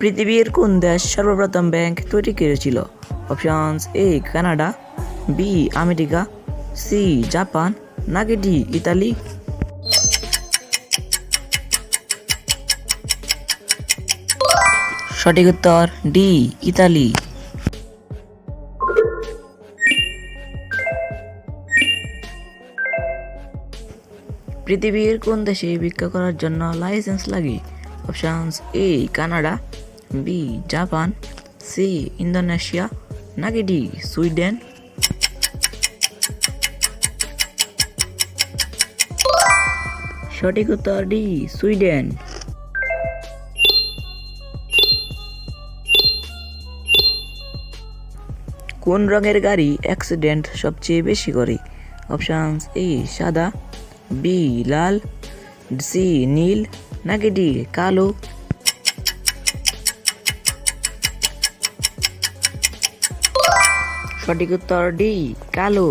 পৃথিবীর কোন দেশ সর্বপ্রথম ব্যাংক তৈরি করেছিল? Options: A Canada, B America, C Japan, নাকি ডি ইতালি? সঠিক উত্তর ডি ইতালি। পৃথিবীর কোন দেশে ভিক্ষা করার জন্য লাইসেন্স লাগে? Options: A Canada, B Japan, C Indonesia, নাকি ডি সুইডেন? সঠিক উত্তর ডি সুইডেন। কোন রঙের গাড়ি অ্যাক্সিডেন্ট সবচেয়ে বেশি করে? অপশনস: এ সাদা, বি লাল, সি নীল, নাকি ডি কালো? সঠিক উত্তর ডি কালো।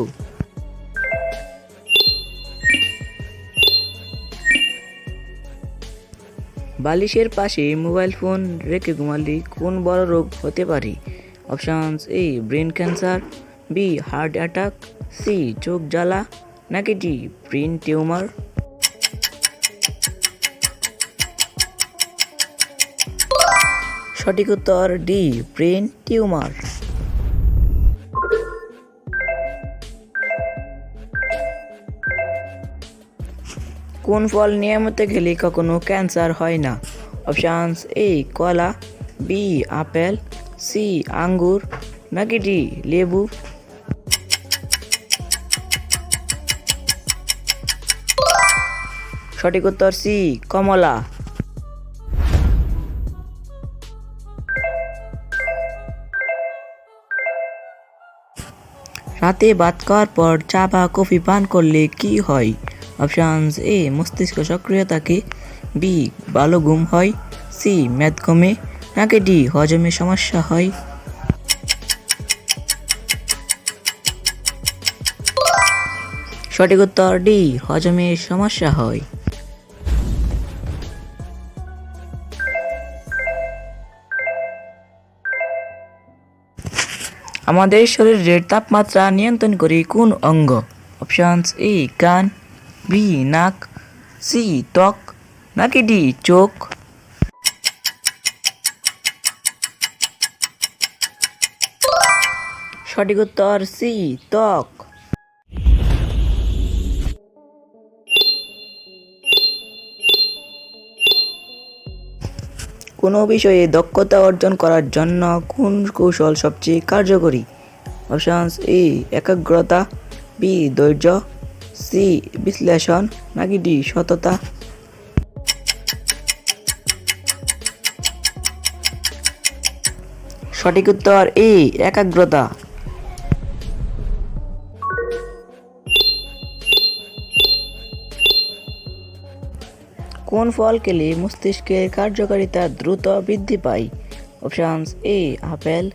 বালিশের পাশে মোবাইল ফোন রেখে ঘুমালে কোন বড় রোগ হতে পারে? Options: A brain cancer, B heart attack, C চোখ জ্বালা, নাকি ডি ব্রেন টিউমার? সঠিক উত্তর ডি ব্রেন টিউমার। কোন ফল নিয়মিত খেলে কখনো ক্যান্সার হয় না? অপশনস: এ কলা, বি আপেল, সি আঙ্গুর, নাকি ডি লেবু? সঠিক উত্তর সি কমলা। রাতে ভাত খাওয়ার পর চা বা কফি পান করলে কি হয়? অপশনস: এ মস্তিষ্ক সক্রিয় থাকে, বি ভালো ঘুম হয়, সি মেদ কমে, নাকি ডি হজমে সমস্যা হয়? সঠিক উত্তর ডি হজমে সমস্যা হয়। আমাদের শরীরের তাপমাত্রা নিয়ন্ত্রণ করে কোন অঙ্গ? অপশনস: এ কান, বি নাক, সি ত্বক, নাকি ডি চোখ? সঠিক উত্তর সি ত্বক। কোনো বিষয়ে দক্ষতা অর্জন করার জন্য কোন কৌশল সবচেয়ে কার্যকরী? অপশনস: এ একাগ্রতা, বি ধৈর্য, সি বিশ্লেষণ, নাকি ডি সততা? সঠিক উত্তর এ একাগ্রতা। কোন ফল খেলে মস্তিষ্কের কার্যকারিতা দ্রুত বৃদ্ধি পায়? অপশনস: এ আপেল,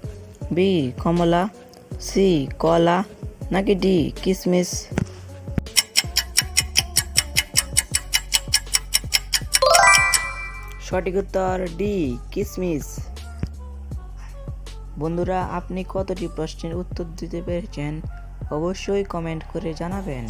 বি কমলা, সি কলা, নাকি ডি কিশমিশ? সঠিক উত্তর ডি কিশমিশ। বন্ধুরা, আপনি কতটি প্রশ্নের উত্তর দিতে পেরেছেন অবশ্যই কমেন্ট করে জানাবেন।